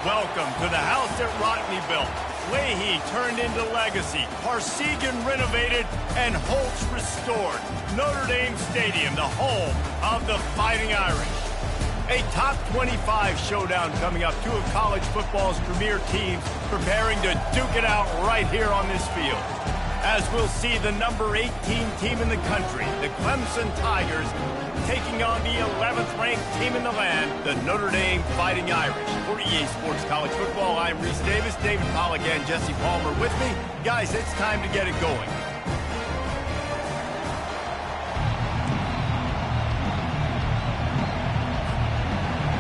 Welcome to the house that Rodney built. Leahy turned into legacy. Parsegan renovated and Holtz restored. Notre Dame Stadium, the home of the Fighting Irish. A top 25 showdown coming up. Two of college football's premier teams preparing to duke it out right here on this field. As we'll see the number 18 team in the country, the Clemson Tigers, taking on the 11th ranked team in the land, the Notre Dame Fighting Irish. For EA Sports College Football, I'm Reese Davis, David Pollack and Jesse Palmer with me. Guys, it's time to get it going.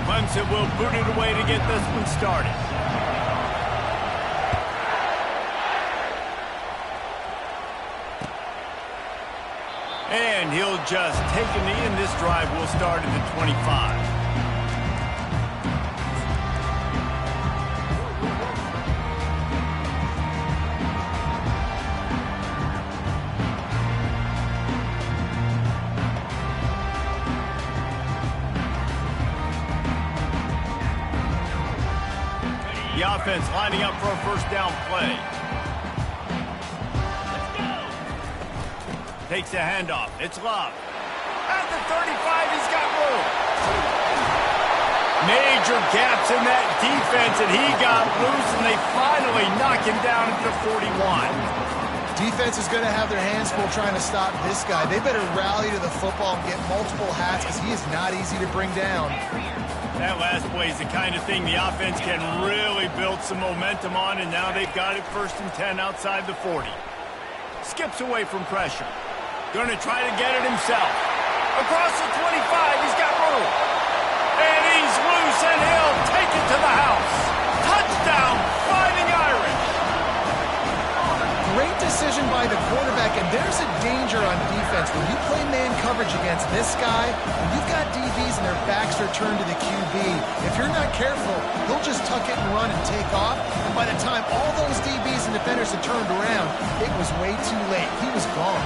Clemson will boot it away to get this one started. And he'll just take a knee, and this drive will start at the 25. The offense lining up for a first down play. Takes a handoff. It's Love. At the 35, he's got room. Major gaps in that defense, and he got loose, and they finally knock him down at the 41. Defense is going to have their hands full trying to stop this guy. They better rally to the football and get multiple hats because he is not easy to bring down. That last play is the kind of thing the offense can really build some momentum on, and now they've got it 1st and 10 outside the 40. Skips away from pressure. Going to try to get it himself. Across the 25, he's got room. And he's loose, and he'll take it to the house. Touchdown, Fighting Irish. Great decision by the quarterback, and there's a danger on defense. When you play man coverage against this guy, when you've got DBs and their backs are turned to the QB, if you're not careful, he'll just tuck it and run and take off. And by the time all those DBs and defenders had turned around, it was way too late. He was gone.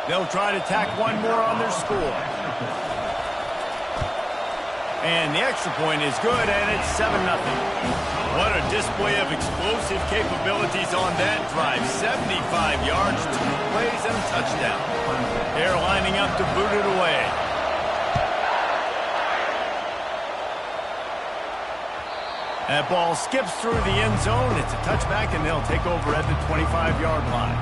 They'll try to tack one more on their score. And the extra point is good, and it's 7-0. What a display of explosive capabilities on that drive. 75 yards, 2 plays, and a touchdown. They're lining up to boot it away. That ball skips through the end zone. It's a touchback, and they'll take over at the 25-yard line.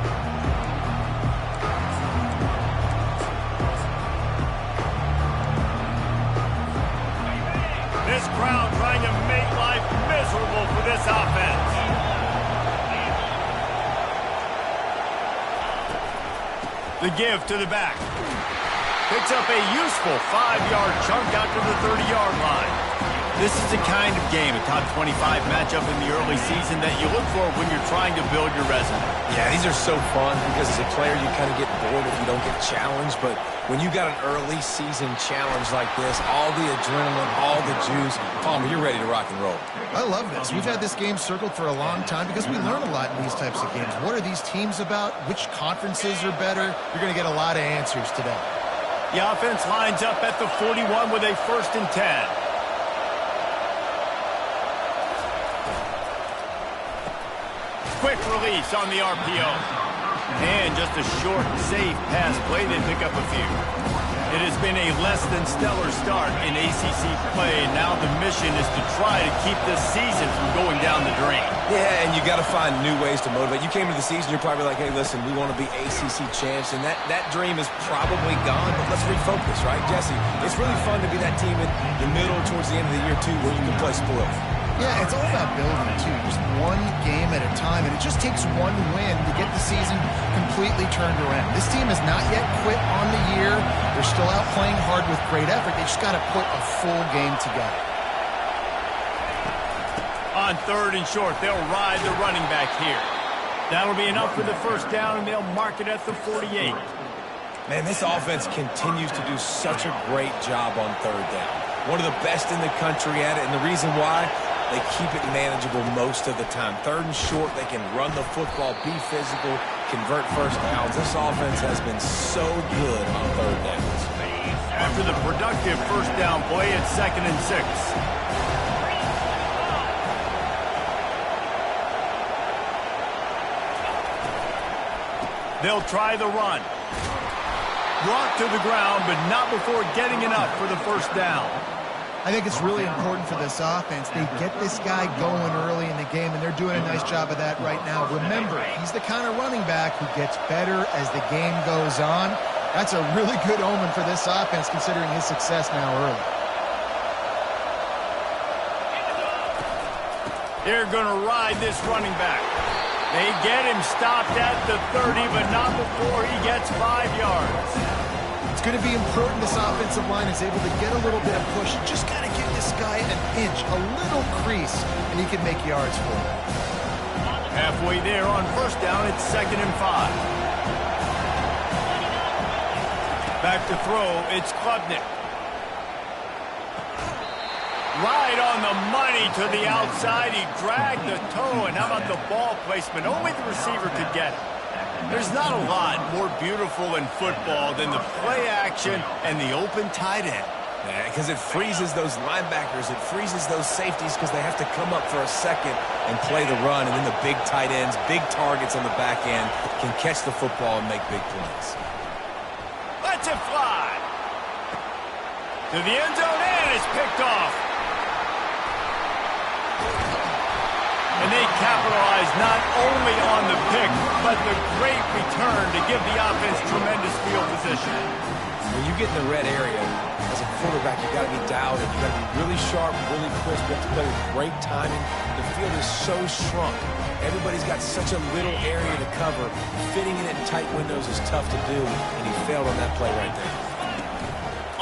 This crowd trying to make life miserable for this offense. The give to the back. Picks up a useful 5-yard chunk out to the 30-yard line. This is the kind of game, a top 25 matchup in the early season that you look for when you're trying to build your resume. Yeah, these are so fun because as a player you kind of get bored if you don't get challenged, but when you got an early season challenge like this, all the adrenaline, all the juice, Palmer, you're ready to rock and roll. I love this. We've had this game circled for a long time because we learn a lot in these types of games. What are these teams about? Which conferences are better? You're going to get a lot of answers today. The offense lines up at the 41 with a 1st and 10. Quick release on the RPO. And just a short, safe pass play. They pick up a few. It has been a less than stellar start in ACC play. Now the mission is to try to keep this season from going down the drain. Yeah, and you got to find new ways to motivate. You came to the season, you're probably like, hey, listen, we want to be ACC champs, and that dream is probably gone, but let's refocus, right, Jesse? It's really fun to be that team in the middle towards the end of the year, too, where you can play spoiled. Yeah, it's all about building, too. Just one game at a time, and it just takes one win to get the season completely turned around. This team has not yet quit on the year. They're still out playing hard with great effort. They just got to put a full game together. On 3rd and short, they'll ride the running back here. That'll be enough for the first down, and they'll mark it at the 48. Man, this offense continues to do such a great job on 3rd down. One of the best in the country at it, and the reason why, they keep it manageable most of the time. 3rd and short, they can run the football, be physical, convert first downs. This offense has been so good on third downs. After the productive first down play, it's 2nd and 6. They'll try the run. Brought to the ground, but not before getting enough for the first down. I think it's really important for this offense. They get this guy going early in the game, and they're doing a nice job of that right now. Remember, he's the kind of running back who gets better as the game goes on. That's a really good omen for this offense, considering his success now early. They're going to ride this running back. They get him stopped at the 30, but not before he gets 5 yards. It's going to be important this offensive line is able to get a little bit of push. Just got to give this guy an inch, a little crease, and he can make yards for him. Halfway there on first down, it's 2nd and 5. Back to throw, it's Klubnik. Right on the money to the outside. He dragged the toe, and how about the ball placement? Only the receiver could get it. There's not a lot more beautiful in football than the play action and the open tight end. Yeah, because it freezes those linebackers. It freezes those safeties because they have to come up for a second and play the run. And then the big tight ends, big targets on the back end can catch the football and make big plays. Let's it fly. To the end zone, and it's picked off. And they capitalize not only on the pick, but the great return to give the offense tremendous field position. When you get in the red area, as a quarterback, you got to be dialed in. You got to be really sharp, really crisp. You have to play with great timing. The field is so shrunk. Everybody's got such a little area to cover. Fitting in it in tight windows is tough to do, and he failed on that play right there.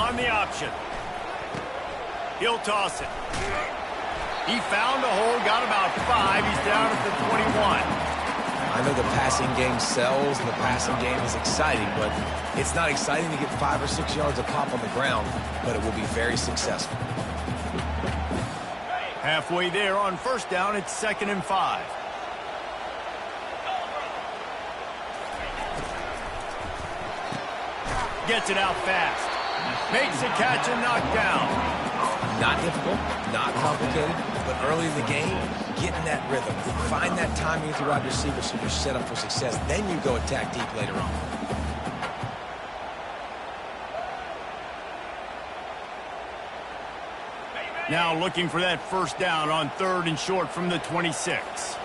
On the option. He'll toss it. He found a hole, got about 5. He's down at the 21. I know the passing game sells and the passing game is exciting, but it's not exciting to get 5 or 6 yards of pop on the ground, but it will be very successful. Halfway there on first down, it's 2nd and 5. Gets it out fast. Makes a catch and knocked down. Not difficult, not complicated, but early in the game, get in that rhythm. Find that timing with your wide receiver so you're set up for success. Then you go attack deep later on. Now looking for that first down on 3rd and short from the 26.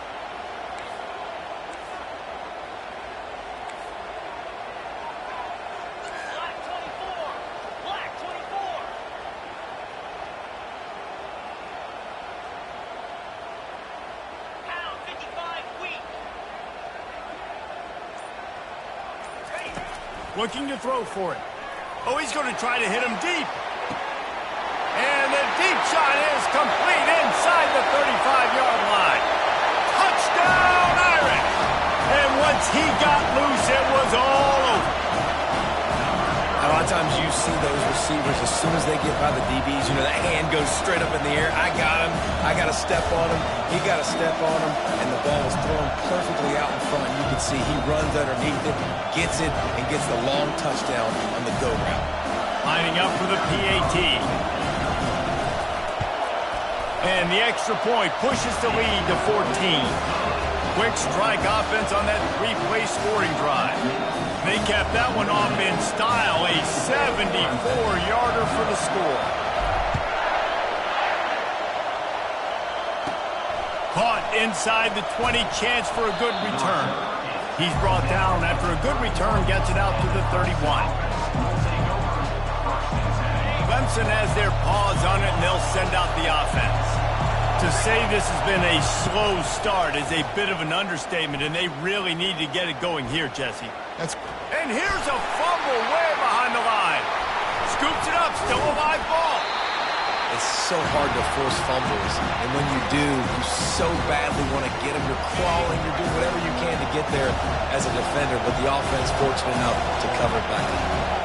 Looking to throw for it. Oh, he's going to try to hit him deep. And the deep shot is complete inside the 35-yard line. Touchdown, Irish! And once he got loose, it was all over. A lot of times you see those receivers, as soon as they get by the DBs, you know, that hand goes straight up in the air. I got him. I got to step on him. He got to step on him. And the ball was thrown perfectly out in front. You can see he runs underneath it, gets it, and gets the long touchdown on the go route. Lining up for the PAT. And the extra point pushes the lead to 14. Quick strike offense on that 3-play scoring drive. They kept that one off in style, a 74-yarder for the score. Caught inside the 20, chance for a good return. He's brought down after a good return, gets it out to the 31. Clemson has their paws on it, and they'll send out the offense. To say this has been a slow start is a bit of an understatement, and they really need to get it going here, Jesse. And here's a fumble way behind the line. Scoops it up, still a live ball. It's so hard to force fumbles, and when you do, you so badly want to get them. You're crawling, you're doing whatever you can to get there as a defender, but the offense fortunate enough to cover it back up.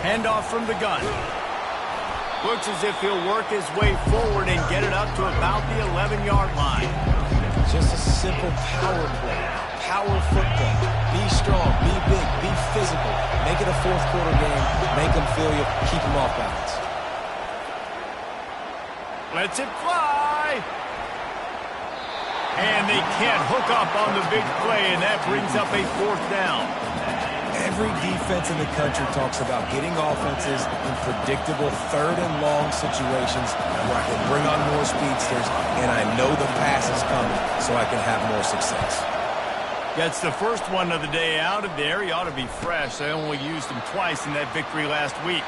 Handoff from the gun. Looks as if he'll work his way forward and get it up to about the 11-yard line. Just a simple power play. Power football. Be strong, be big, be physical. Make it a fourth quarter game. Make them feel you. Keep them off balance. Lets it fly. And they can't hook up on the big play, and that brings up a fourth down. Every defense in the country talks about getting offenses in predictable third and long situations where I can bring on more speedsters, and I know the pass is coming, so I can have more success. Gets the first one of the day out of there. He ought to be fresh. They only used him twice in that victory last week.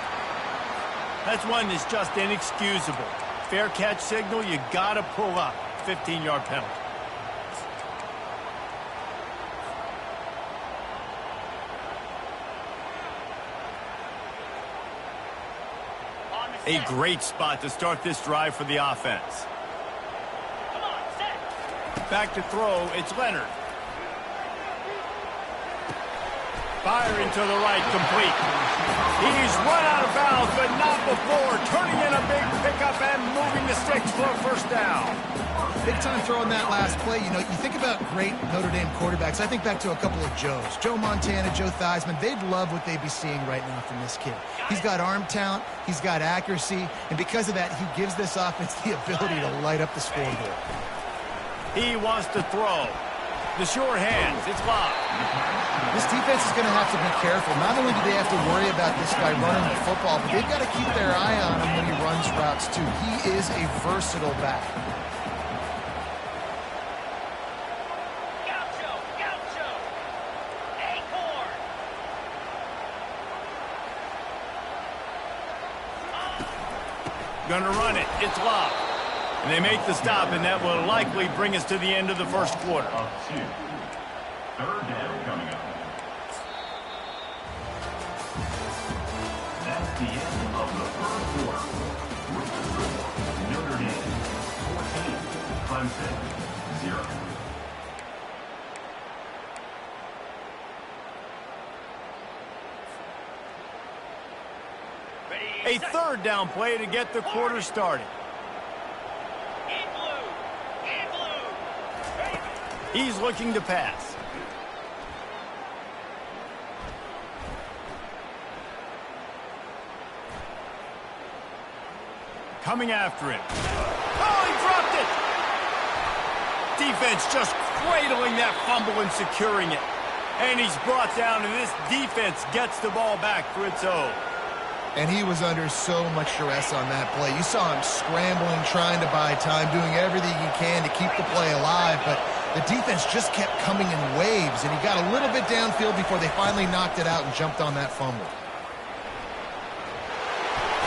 That's one that's just inexcusable. Fair catch signal, you got to pull up. 15-yard penalty. A great spot to start this drive for the offense. Back to throw, it's Leonard. Firing to the right, complete. He's run out of bounds, but not before. Turning in a big pickup and moving the sticks for a first down. Big time throw in that last play. You know, you think about great Notre Dame quarterbacks. I think back to a couple of Joes. Joe Montana, Joe Theismann. They'd love what they'd be seeing right now from this kid. He's got arm talent. He's got accuracy. And because of that, he gives this offense the ability to light up the scoreboard. He wants to throw. The sure hands. It's locked. This defense is going to have to be careful. Not only do they have to worry about this guy running the football, but they've got to keep their eye on him when he runs routes, too. He is a versatile back. Gonna run it. It's locked. And they make the stop, and that will likely bring us to the end of the first quarter. Third down coming up. That's the end of the first quarter. With the score, Notre Dame 14, Clemson 0. A third down play to get the quarter started. He's looking to pass. Coming after him. Oh, he dropped it! Defense just cradling that fumble and securing it. And he's brought down, and this defense gets the ball back for its own. And he was under so much stress on that play. You saw him scrambling, trying to buy time, doing everything he can to keep the play alive, but the defense just kept coming in waves, and he got a little bit downfield before they finally knocked it out and jumped on that fumble.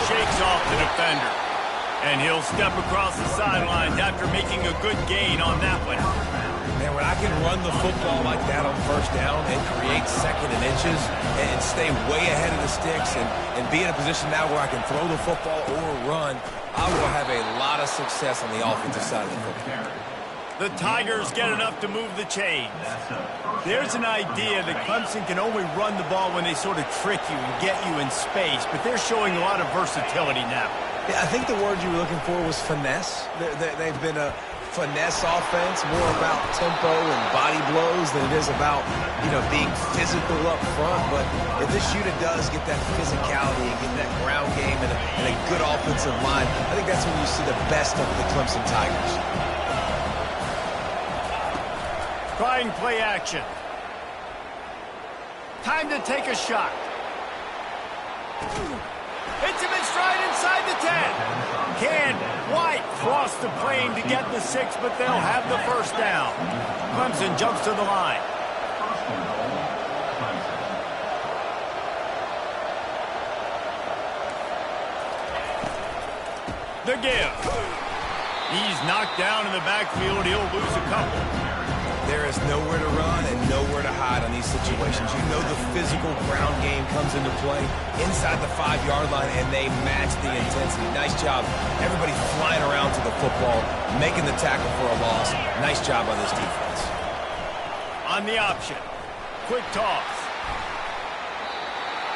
Shakes off the defender, and he'll step across the sidelines after making a good gain on that one. Man, when I can run the football like that on first down and create second and inches and stay way ahead of the sticks and be in a position now where I can throw the football or run, I will have a lot of success on the offensive side of the football. The Tigers get enough to move the chains. There's an idea that Clemson can only run the ball when they sort of trick you and get you in space, but they're showing a lot of versatility now. Yeah, I think the word you were looking for was finesse. They've been a finesse offense, more about tempo and body blows than it is about, being physical up front. But if this unit does get that physicality and get that ground game and a good offensive line, I think that's when you see the best of the Clemson Tigers. Trying play action. Time to take a shot. Hits him in stride inside the 10. Can't quite cross the plane to get the 6, but they'll have the first down. Clemson jumps to the line. The give. He's knocked down in the backfield. He'll lose a couple. There is nowhere to run and nowhere to hide on these situations. You know the physical ground game comes into play inside the 5-yard line, and they match the intensity. Nice job. Everybody flying around to the football, making the tackle for a loss. Nice job on this defense. On the option. Quick toss.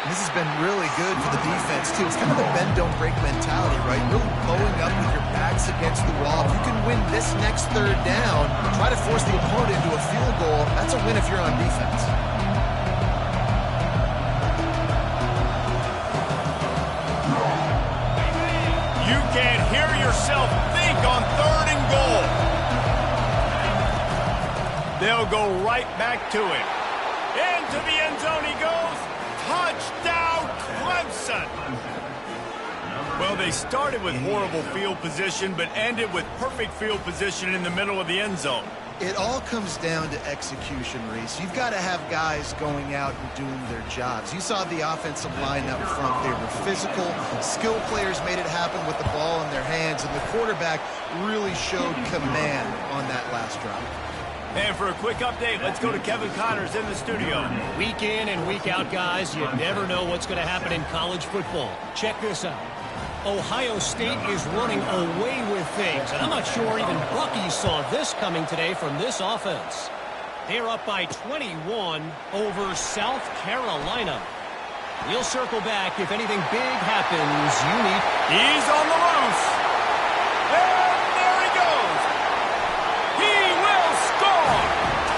This has been really good for the defense, too. It's kind of the bend-don't-break mentality, right? Really bowing up with your backs against the wall. If you can win this next third down, try to force the opponent into a field goal, that's a win if you're on defense. You can't hear yourself think on 3rd and goal. They'll go right back to it. Into the end zone he goes. Touchdown, Clemson! Well, they started with horrible field position, but ended with perfect field position in the middle of the end zone. It all comes down to execution, Reese. You've got to have guys going out and doing their jobs. You saw the offensive line up front. They were physical. Skill players made it happen with the ball in their hands, and the quarterback really showed command on that last drive. And for a quick update, let's go to Kevin Connors in the studio. Week in and week out, guys, you never know what's going to happen in college football. Check this out. Ohio State is running away with things, and I'm not sure even Bucky saw this coming today from this offense. They're up by 21 over South Carolina. We'll circle back if anything big happens. He's on the loose. And there he goes. He will score.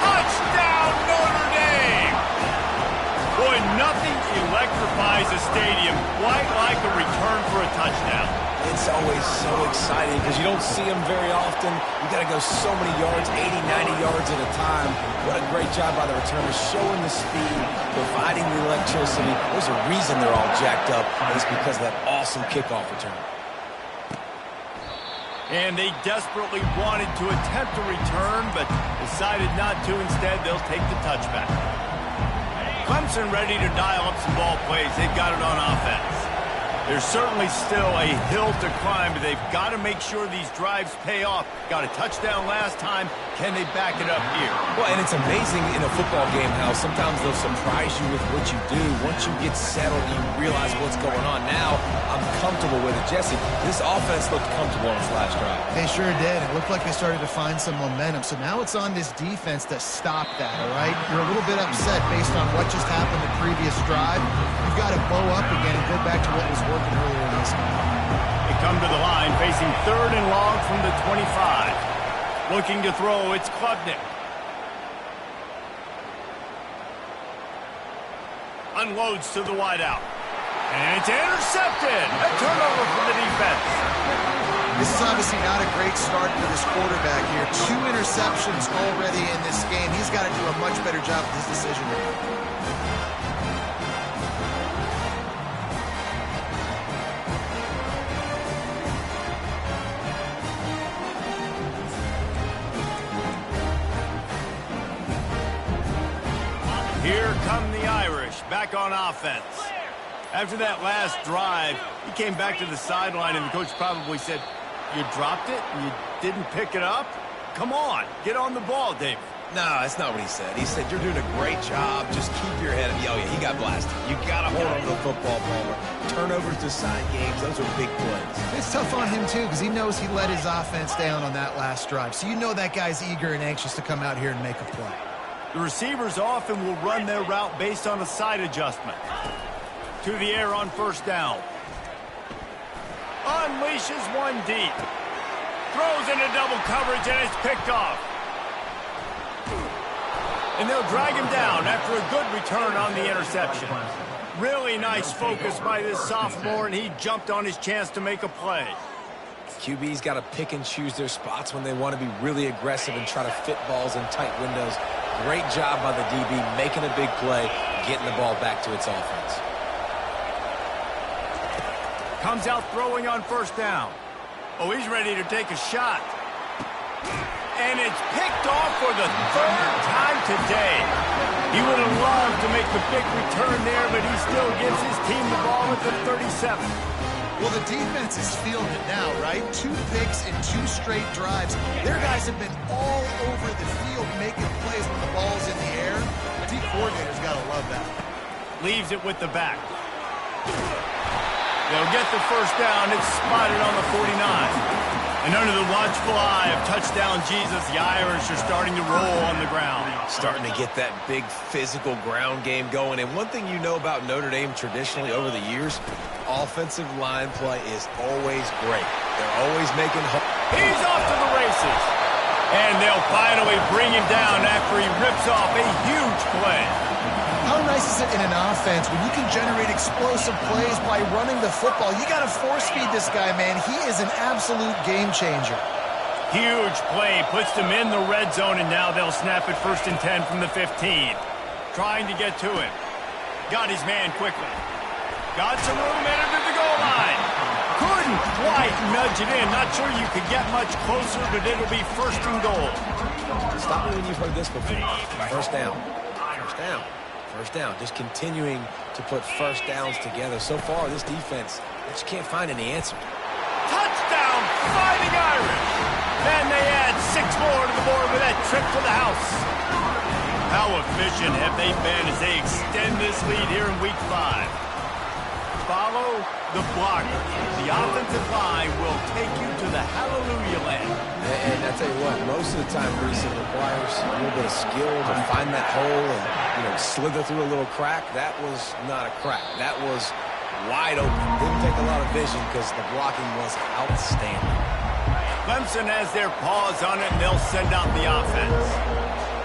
Touchdown, Notre Dame. Boy, nothing electrifies a stadium quite like a return for a touchdown. It's always so exciting because you don't see them very often. You got to go so many yards, 80, 90 yards at a time. What a great job by the returners, showing the speed, providing the electricity. There's a reason they're all jacked up, and it's because of that awesome kickoff return. And they desperately wanted to attempt a return, but decided not to. Instead, they'll take the touchback. Clemson ready to dial up some ball plays. They've got it on offense. There's certainly still a hill to climb, but they've got to make sure these drives pay off. Got a touchdown last time. Can they back it up here? Well, and it's amazing in a football game how sometimes they'll surprise you with what you do. Once you get settled, you realize what's going on. Now, I'm comfortable with it. Jesse, this offense looked comfortable on its last drive. They sure did. It looked like they started to find some momentum. So now it's on this defense to stop that, all right? You're a little bit upset based on what just happened the previous drive. You've got to bow up again and go back to what was working earlier in this game. They come to the line facing 3rd and long from the 25. Looking to throw, it's Klubnik. Unloads to the wideout. And it's intercepted. A turnover from the defense. This is obviously not a great start for this quarterback here. 2 interceptions already in this game. He's got to do a much better job with his decision making. Here come the Irish, back on offense. After that last drive, he came back to the sideline, and the coach probably said, "You dropped it? You didn't pick it up? Come on, get on the ball, Dave." No, that's not what he said. He said, "You're doing a great job. Just keep your head up." Oh, yeah, he got blasted. You got to hold on to the football, Palmer. Turnovers decide games. Those are big plays. It's tough on him, too, because he knows he let his offense down on that last drive. So you know that guy's eager and anxious to come out here and make a play. The receivers often will run their route based on a side adjustment. To the air on 1st down. Unleashes one deep. Throws into double coverage, and it's picked off. And they'll drag him down after a good return on the interception. Really nice focus by this sophomore, and he jumped on his chance to make a play. QB's got to pick and choose their spots when they want to be really aggressive and try to fit balls in tight windows. Great job by the DB making a big play, getting the ball back to its offense. Comes out throwing on 1st down. Oh, he's ready to take a shot. And it's picked off for the 3rd time today. He would have loved to make the big return there, but he still gives his team the ball at the 37. Well, the defense is feeling it now, right? 2 picks in 2 straight drives. Their guys have been all over the field making plays when the ball's in the air. The D coordinator's got to love that. Leaves it with the back. They'll get the 1st down. It's spotted on the 49. And under the watchful eye of touchdown Jesus, the Irish are starting to roll on the ground. Starting to get that big physical ground game going. And one thing you know about Notre Dame traditionally over the years, offensive line play is always great. They're always making... He's off to the races. And they'll finally bring him down after he rips off a huge play. How nice is it in an offense when you can generate explosive plays by running the football? You got to force feed this guy, man. He is an absolute game changer. Huge play, puts them in the red zone, and now they'll snap it 1st and 10 from the 15. Trying to get to him. Got his man quickly. Got some room in under the goal line. Couldn't quite nudge it in. Not sure you could get much closer, but it'll be 1st and goal. Stop me when you've heard this before. First down. First down. First down. Just continuing to put first downs together. So far, this defense just can't find any answer. Touchdown, Fighting Irish. And they add 6 more to the board with that trip to the house. How efficient have they been as they extend this lead here in Week 5? Follow the blocker. The offensive line will take you to the hallelujah land. And I tell you what, most of the time, Reese, it requires a little bit of skill to find that hole and, slither through a little crack. That was not a crack. That was wide open. Didn't take a lot of vision because the blocking was outstanding. Clemson has their paws on it, and they'll send out the offense.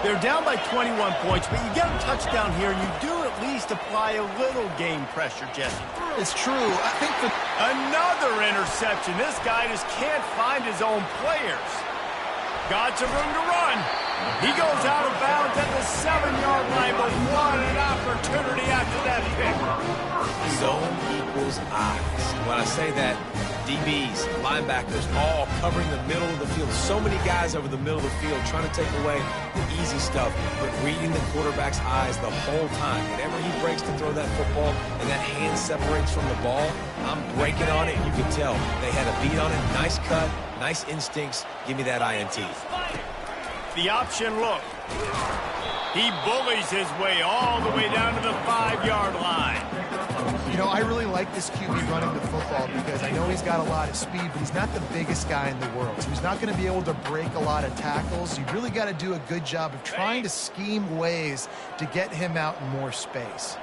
They're down by 21 points, but you get a touchdown here, and you do at least apply a little game pressure, Jesse. It's true. I think another interception. This guy just can't find his own players. Got some room to run. He goes out of bounds at the 7-yard line, but what an opportunity after that pick. Zone equals eyes. When I say that, DBs, linebackers, all covering the middle of the field. So many guys over the middle of the field trying to take away the easy stuff, but reading the quarterback's eyes the whole time. Whenever he breaks to throw that football and that hand separates from the ball, I'm breaking on it. You can tell they had a beat on it. Nice cut, nice instincts. Give me that INT. The option look. He bullies his way all the way down to the 5-yard line. I really like this QB running the football because I know he's got a lot of speed, but he's not the biggest guy in the world. So he's not going to be able to break a lot of tackles. You really got to do a good job of trying to scheme ways to get him out in more space.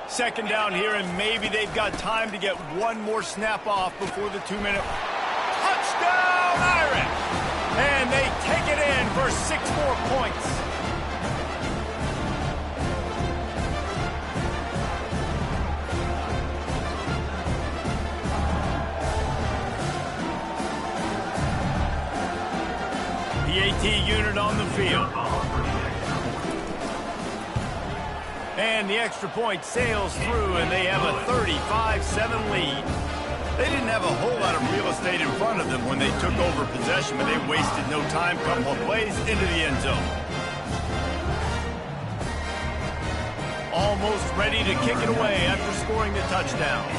2nd down here, and maybe they've got time to get one more snap off before the 2-minute. Touchdown, Irish! And they take it in for 6 more points. The AT unit on the field. And the extra point sails through, and they have a 35-7 lead. They didn't have a whole lot of real estate in front of them when they took over possession, but they wasted no time. Couple of plays into the end zone. Almost ready to kick it away after scoring the touchdown.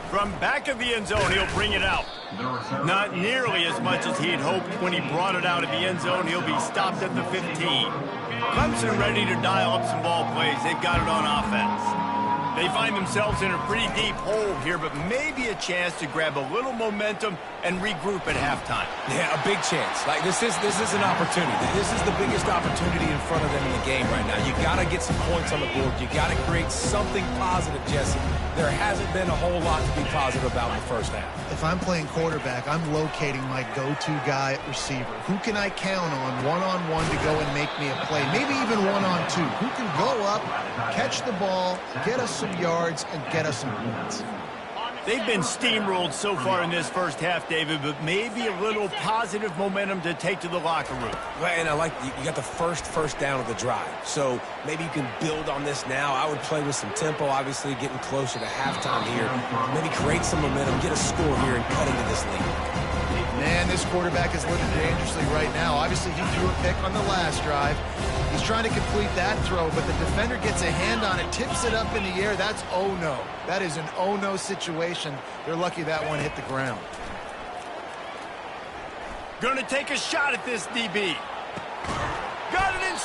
From back of the end zone, he'll bring it out. Not nearly as much as he had hoped when he brought it out of the end zone. He'll be stopped at the 15. Clemson ready to dial up some ball plays. They've got it on offense. They find themselves in a pretty deep hole here, but maybe a chance to grab a little momentum and regroup at halftime. Yeah, a big chance. Like this is an opportunity. This is the biggest opportunity in front of them in the game right now. You got to get some points on the board. You got to create something positive, Jesse. There hasn't been a whole lot to be positive about in the first half. If I'm playing quarterback, I'm locating my go-to guy at receiver. Who can I count on one-on-one to go and make me a play? Maybe even one-on-two. Who can go up, catch the ball, get us some yards, and get us some points? They've been steamrolled so far in this first half, David, but maybe a little positive momentum to take to the locker room. Right, and I like you got the first down of the drive. So maybe you can build on this now. I would play with some tempo, obviously getting closer to halftime here. Maybe create some momentum, get a score here, and cut into this lead. Man, this quarterback is living dangerously right now. Obviously, he threw a pick on the last drive. He's trying to complete that throw, but the defender gets a hand on it, tips it up in the air. That's oh-no. That is an oh-no situation. They're lucky that one hit the ground. Gonna take a shot at this DB. Got it in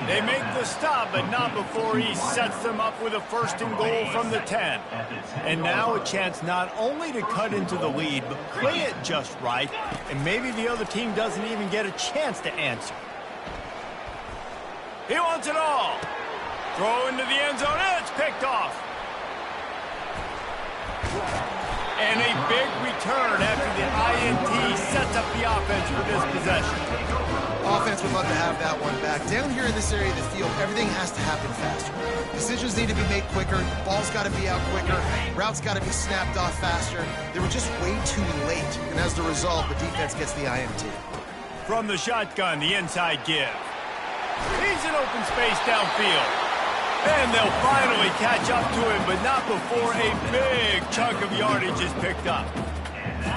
They make the stop, but not before he sets them up with a first and goal from the 10. And now a chance not only to cut into the lead, but play it just right, and maybe the other team doesn't even get a chance to answer. He wants it all. Throw into the end zone, and it's picked off. And a big return after the INT sets up the offense for this possession. Offense would love to have that one back. Down here in this area of the field, everything has to happen faster. Decisions need to be made quicker. The ball's got to be out quicker. Routes got to be snapped off faster. They were just way too late. And as the result, the defense gets the INT. From the shotgun, the inside give. He's in open space downfield. And they'll finally catch up to him, but not before a big chunk of yardage is picked up.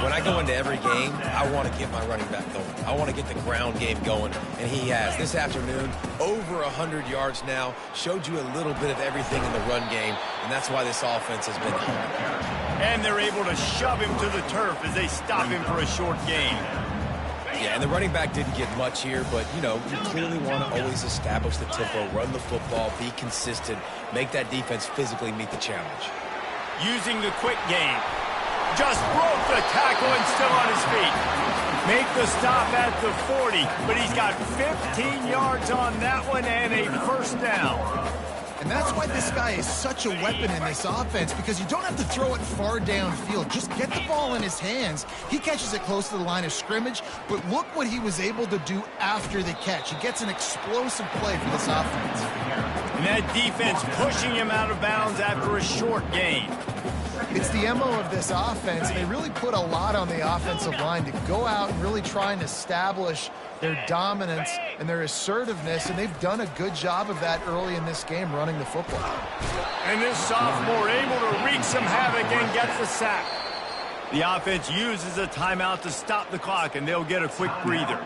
When I go into every game, I want to get my running back going. I want to get the ground game going, and he has. This afternoon, over 100 yards now, showed you a little bit of everything in the run game, and that's why this offense has been hungry. And they're able to shove him to the turf as they stop him for a short gain. Yeah, and the running back didn't get much here, but, you know, you clearly want to always establish the tempo, run the football, be consistent, make that defense physically meet the challenge. Using the quick game. Just broke the tackle and still on his feet. Make the stop at the 40, but he's got 15 yards on that one and a first down. And that's why this guy is such a weapon in this offense, because you don't have to throw it far downfield. Just get the ball in his hands. He catches it close to the line of scrimmage, but look what he was able to do after the catch. He gets an explosive play for this offense. And that defense pushing him out of bounds after a short gain. It's the MO of this offense, and they really put a lot on the offensive line to go out and really try and establish their dominance and their assertiveness, and they've done a good job of that early in this game, running the football. And this sophomore able to wreak some havoc and gets the sack. The offense uses a timeout to stop the clock, and they'll get a quick breather.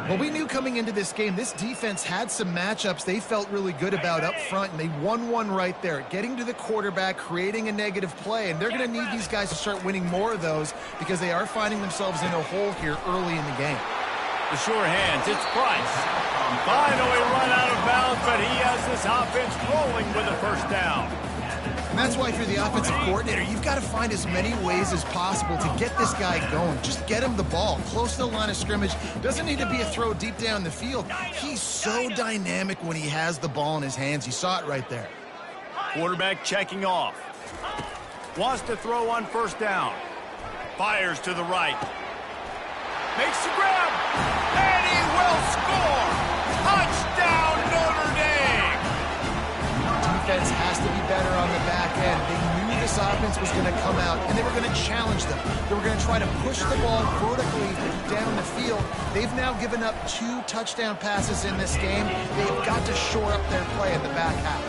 Well, we knew coming into this game, this defense had some matchups they felt really good about up front, and they won one right there, getting to the quarterback, creating a negative play, and they're going to need these guys to start winning more of those because they are finding themselves in a hole here early in the game. The sure hands, it's Price. Finally run out of bounds, but he has this offense rolling with a first down. And that's why if you're the offensive coordinator, you've got to find as many ways as possible to get this guy going. Just get him the ball close to the line of scrimmage. Doesn't need to be a throw deep down the field. He's so dynamic when he has the ball in his hands. You saw it right there. Quarterback checking off. Wants to throw on first down. Fires to the right. Makes the grab. And he will score. Touchdown, Notre Dame. Defense has to be better on the back end. They knew this offense was going to come out, and they were going to challenge them. They were going to try to push the ball vertically down the field. They've now given up 2 touchdown passes in this game. They've got to shore up their play in the back half.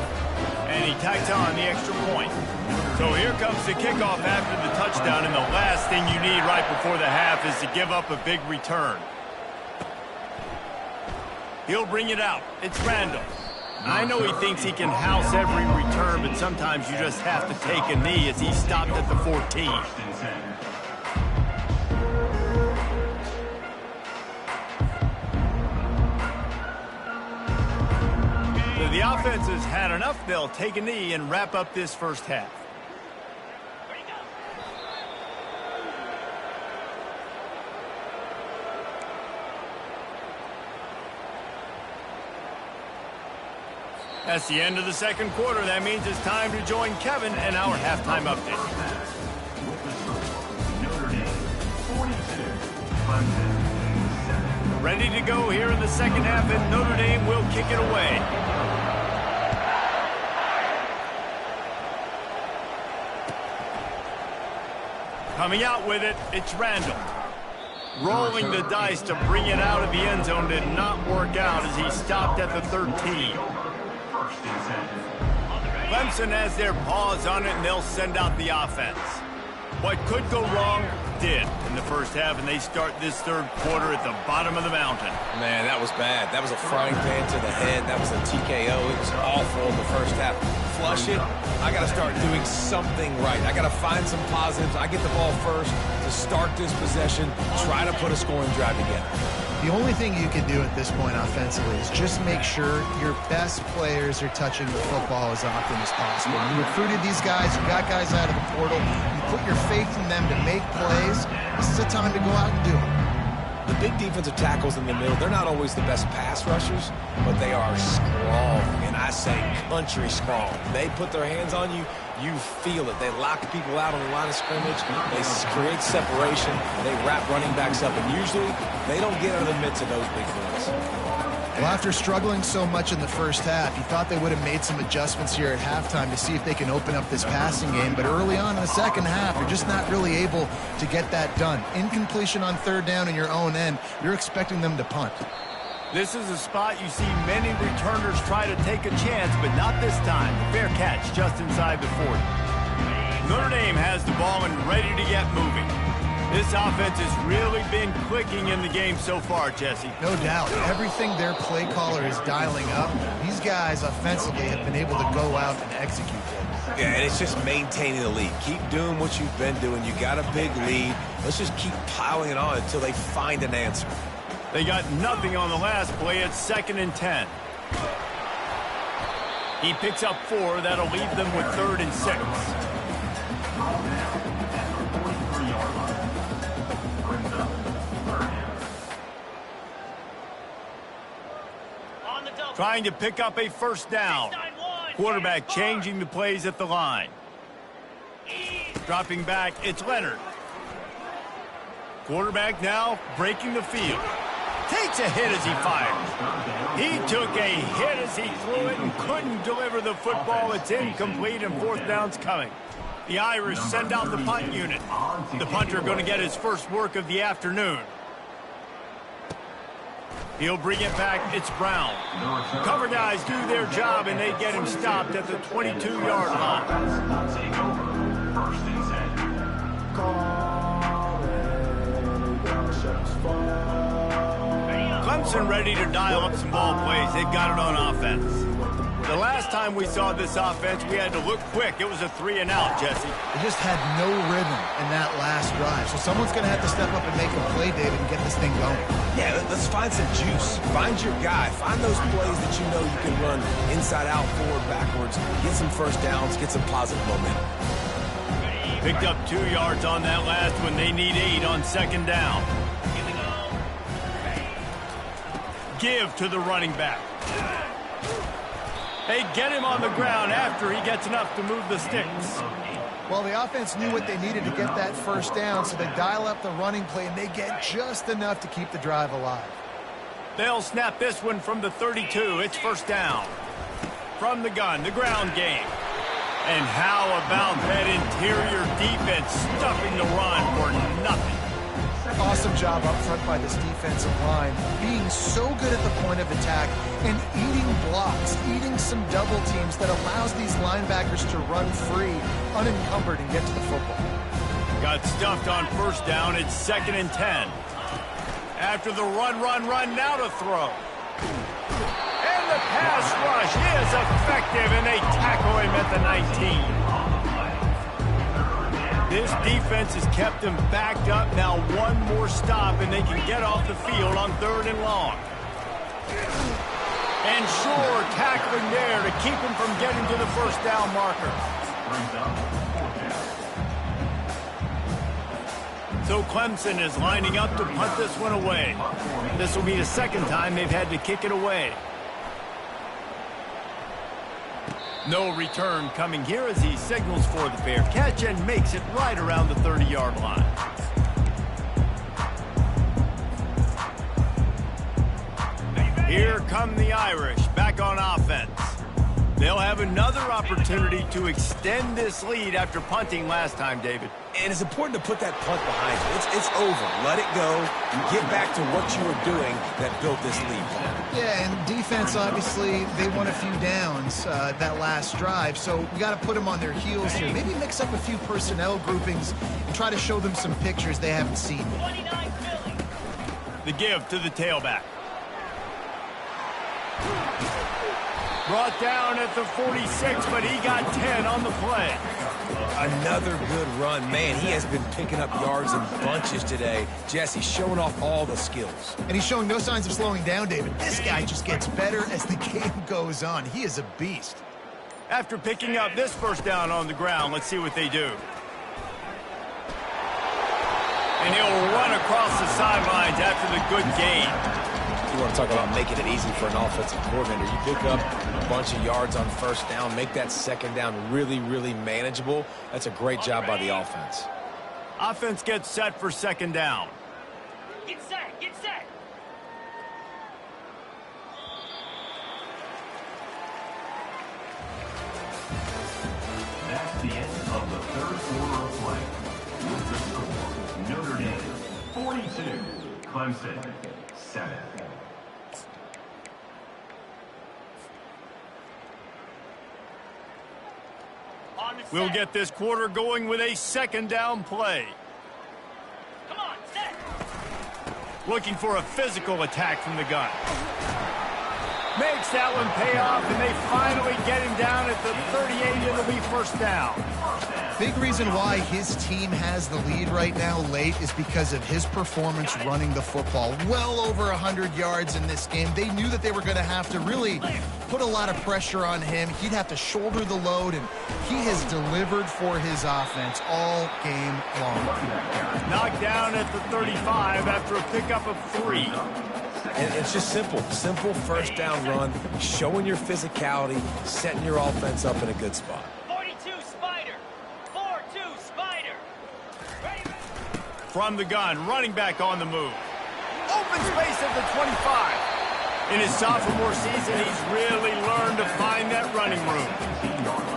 And he tacks on the extra point. So here comes the kickoff after the touchdown, and the last thing you need right before the half is to give up a big return. He'll bring it out. It's Randall. I know he thinks he can house every return, but sometimes you just have to take a knee as he stopped at the 14. So the offense has had enough. They'll take a knee and wrap up this first half. That's the end of the second quarter. That means it's time to join Kevin and our halftime update. Ready to go here in the second half, and Notre Dame will kick it away. Coming out with it, it's Randall. Rolling the dice to bring it out of the end zone did not work out as he stopped at the 13. Clemson has their paws on it, and they'll send out the offense. What could go wrong did in the first half, and they start this third quarter at the bottom of the mountain. Man, that was bad. That was a frying pan to the head. That was a TKO. It was awful in the first half. flush it, I got to start doing something right. I got to find some positives. I get the ball first to start this possession, try to put a scoring drive together. The only thing you can do at this point offensively is just make sure your best players are touching the football as often as possible. You recruited these guys, you got guys out of the portal, you put your faith in them to make plays. This is the time to go out and do it. The big defensive tackles in the middle, they're not always the best pass rushers, but they are strong, and I say country strong. They put their hands on you, you feel it. They lock people out on the line of scrimmage. They create separation. They wrap running backs up, and usually they don't get out of the midst of those big boys. Well, after struggling so much in the first half, you thought they would have made some adjustments here at halftime to see if they can open up this passing game. But early on in the second half, you're just not really able to get that done. Incompletion on third down in your own end, you're expecting them to punt. This is a spot you see many returners try to take a chance, but not this time. The fair catch just inside the 40. Notre Dame has the ball and ready to get moving. This offense has really been clicking in the game so far, Jesse. No doubt. Everything their play caller is dialing up, these guys offensively have been able to go out and execute it. Yeah, and it's just maintaining the lead. Keep doing what you've been doing. You got a big lead. Let's just keep piling it on until they find an answer. They got nothing on the last play. It's 2nd and 10. He picks up 4. That'll leave them with 3rd and 6. Trying to pick up a first down. Quarterback changing the plays at the line. Dropping back, it's Leonard. Quarterback now breaking the field. Takes a hit as he fires. He took a hit as he threw it and couldn't deliver the football. It's incomplete and 4th down's coming. The Irish send out the punt unit. The punter going to get his first work of the afternoon. He'll bring it back. It's Brown. Cover guys do their job, and they get him stopped at the 22-yard line. Clemson ready to dial up some ball plays. They've got it on offense. The last time we saw this offense, we had to look quick. It was a 3-and-out, Jesse. They just had no rhythm in that last drive. So someone's going to have to step up and make a play, David, and get this thing going. Yeah, let's find some juice. Find your guy. Find those plays that you know you can run inside out, forward, backwards. Get some first downs. Get some positive momentum. Picked up 2 yards on that last one. They need 8 on 2nd down. Give to the running back. They get him on the ground after he gets enough to move the sticks. Well, the offense knew what they needed to get that first down, so they dial up the running play, and they get just enough to keep the drive alive. They'll snap this one from the 32. It's 1st down. From the gun, the ground game. And how about that interior defense stuffing the run for nothing? Awesome job up front by this defensive line, being so good at the point of attack and eating blocks, eating some double teams that allows these linebackers to run free, unencumbered, and get to the football. Got stuffed on 1st down. It's 2nd and 10. After the run, now to throw. And the pass rush is effective, and they tackle him at the 19. This defense has kept them backed up. Now one more stop, and they can get off the field on 3rd and long. And sure, tackling there to keep him from getting to the 1st down marker. So Clemson is lining up to punt this one away. This will be the 2nd time they've had to kick it away. No return coming here as he signals for the fair catch and makes it right around the 30-yard line. Here come the Irish back on offense. They'll have another opportunity to extend this lead after punting last time, David. And it's important to put that punt behind you. It's over. Let it go. Get back to what you were doing that built this lead. Yeah, and defense, obviously, they won a few downs that last drive, so we got to put them on their heels here. Maybe mix up a few personnel groupings and try to show them some pictures they haven't seen. The give to the tailback. Brought down at the 46, but he got 10 on the play. Another good run. Man, he has been picking up yards in bunches today. Jesse showing off all the skills. And he's showing no signs of slowing down, David. This guy just gets better as the game goes on. He is a beast. After picking up this first down on the ground, let's see what they do. And he'll run across the sidelines after the good gain. You want to talk about making it easy for an offensive coordinator. You pick up a bunch of yards on first down, make that second down really, really manageable. That's a great job by the offense. Offense gets set for second down. Get set, get set. That's the end of the third quarter of play. With the score, Notre Dame 42, Clemson 7. We'll get this quarter going with a second down play. Come on, set. Looking for a physical attack from the gun. Makes that one pay off, and they finally get him down at the 38. It'll be first down. Big reason why his team has the lead right now late is because of his performance running the football. Well over 100 yards in this game. They knew that they were going to have to really put a lot of pressure on him. He'd have to shoulder the load, and he has delivered for his offense all game long. Knocked down at the 35 after a pickup of 3. And it's just simple first down run, showing your physicality, setting your offense up in a good spot. 42 Spider. 4-2 Spider. Ready? From the gun, running back on the move. Open space at the 25. In his sophomore season, he's really learned to find that running room.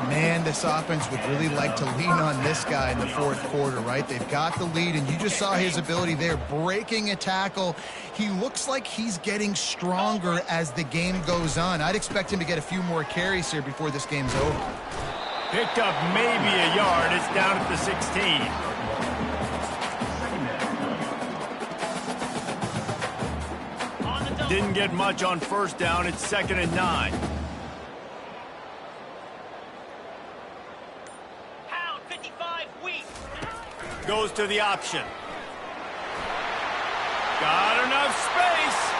Man, this offense would really like to lean on this guy in the fourth quarter, right? They've got the lead, and you just saw his ability there, breaking a tackle. He looks like he's getting stronger as the game goes on. I'd expect him to get a few more carries here before this game's over. Picked up maybe a yard. It's down at the 16. Didn't get much on first down. It's 2nd and 9. Pound 55 weak. Goes to the option. Got enough space.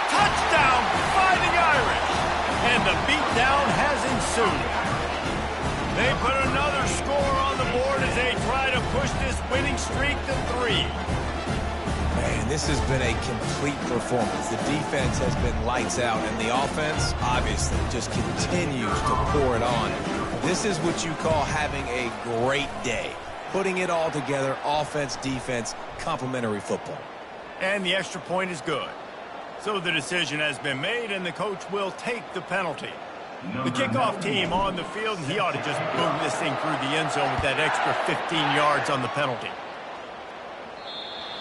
Touchdown, Fighting Irish. And the beatdown has ensued. They put another score on the board as they try to push this winning streak to 3. Man, this has been a complete performance. The defense has been lights out, and the offense, obviously, just continues to pour it on. This is what you call having a great day. Putting it all together, offense, defense, complementary football. And the extra point is good. So the decision has been made, and the coach will take the penalty. The kickoff team on the field, and he ought to just boom this thing through the end zone with that extra 15 yards on the penalty.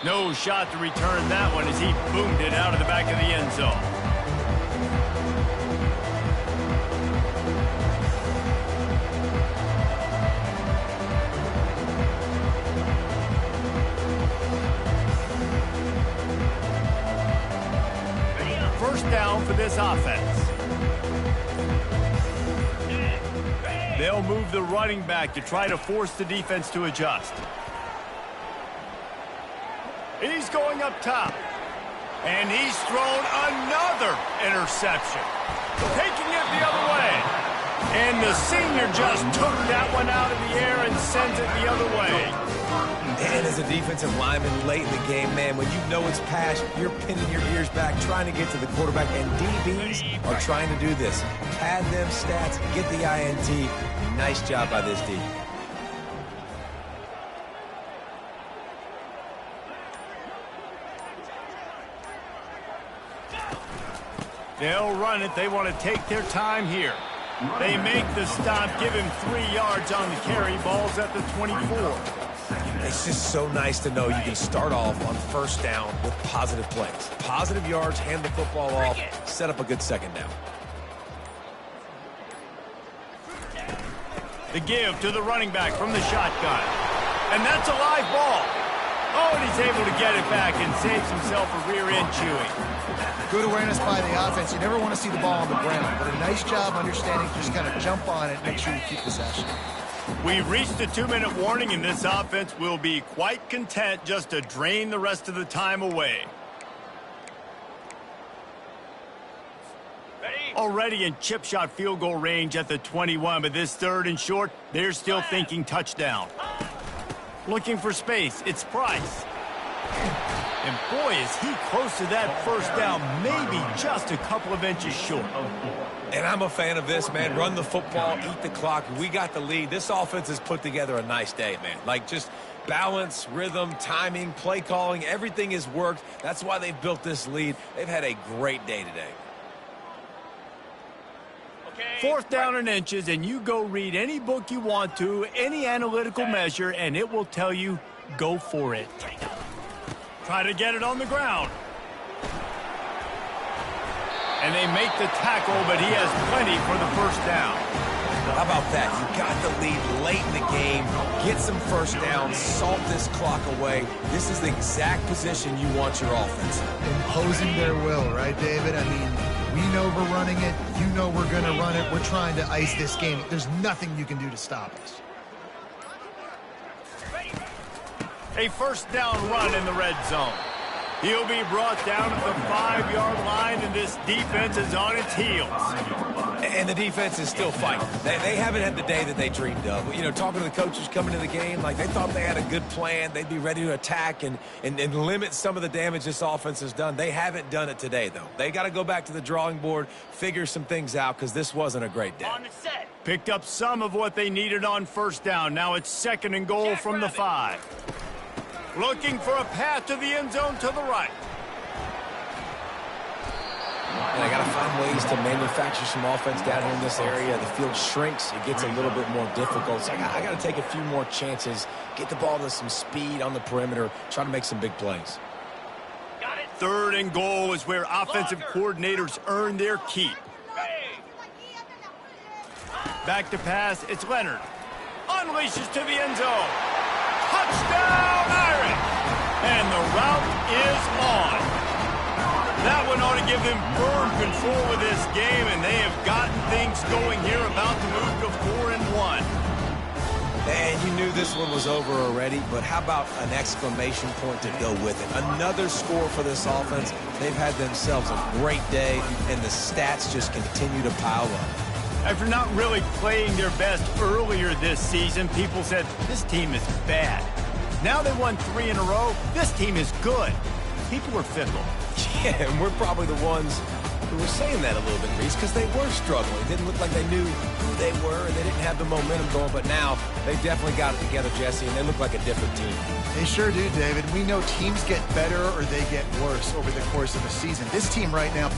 No shot to return that one as he boomed it out of the back of the end zone. First down for this offense. They'll move the running back to try to force the defense to adjust. He's going up top. And he's thrown another interception. Taking it the other way. And the senior just took that one out of the air and sends it the other way. And as a defensive lineman late in the game, man, when you know it's pass, you're pinning your ears back, trying to get to the quarterback. And DBs are trying to do this. Pad them stats, get the INT. Nice job by this D. They'll run it. They want to take their time here. They make the stop, give him 3 yards on the carry. Ball's at the 24. It's just so nice to know you can start off on first down with positive plays. Positive yards, hand the football off, set up a good second down. The give to the running back from the shotgun. And that's a live ball. Oh, and he's able to get it back and saves himself a rear end chewing. Good awareness by the offense. You never want to see the ball on the ground, but a nice job understanding to just kind of jump on it and make sure you keep possession. We've reached the 2-minute warning, and this offense will be quite content just to drain the rest of the time away. Already in chip shot field goal range at the 21, but this 3rd and short, they're still thinking touchdown. Looking for space, it's Price. And boy, is he close to that first down, maybe just a couple of inches short. And I'm a fan of this, man. Run the football, eat the clock. We got the lead. This offense has put together a nice day, man. Like, just balance, rhythm, timing, play calling, everything has worked. That's why they've built this lead. They've had a great day today. 4th down and inches, and you go read any book you want to, any analytical measure, and it will tell you, go for it. Try to get it on the ground. And they make the tackle, but he has plenty for the first down. How about that? You got the lead late in the game. Get some first downs. Salt this clock away. This is the exact position you want your offense in. Imposing their will, right, David? I mean, we know we're running it. You know we're going to run it. We're trying to ice this game. There's nothing you can do to stop us. A first down run in the red zone. He'll be brought down at the 5-yard line, and this defense is on its heels. And the defense is still fighting. They haven't had the day that they dreamed of. You know, talking to the coaches coming to the game, like they thought they had a good plan. They'd be ready to attack and limit some of the damage this offense has done. They haven't done it today, though. They got to go back to the drawing board, figure some things out, because this wasn't a great day. On the set. Picked up some of what they needed on first down. Now it's 2nd and goal from the 5. Looking for a path to the end zone to the right. And I got to find ways to manufacture some offense down here in this area. The field shrinks. It gets a little bit more difficult. So I got to take a few more chances, get the ball to some speed on the perimeter, try to make some big plays. Got it. 3rd and goal is where offensive coordinators earn their keep. Back to pass, it's Leonard. Unleashes to the end zone. Touchdown, Irish! And the route is on. That one ought to give them firm control of this game, and they have gotten things going here, about to move to 4-1. And you knew this one was over already, but how about an exclamation point to go with it? Another score for this offense. They've had themselves a great day, and the stats just continue to pile up. After not really playing their best earlier this season, people said, this team is bad. Now they won 3 in a row. This team is good. People are fickle. Yeah, and we're probably the ones who were saying that a little bit, Reese, because they were struggling. It didn't look like they knew who they were, and they didn't have the momentum going. But now they definitely got it together, Jesse, and they look like a different team. They sure do, David. We know teams get better or they get worse over the course of a season. This team right now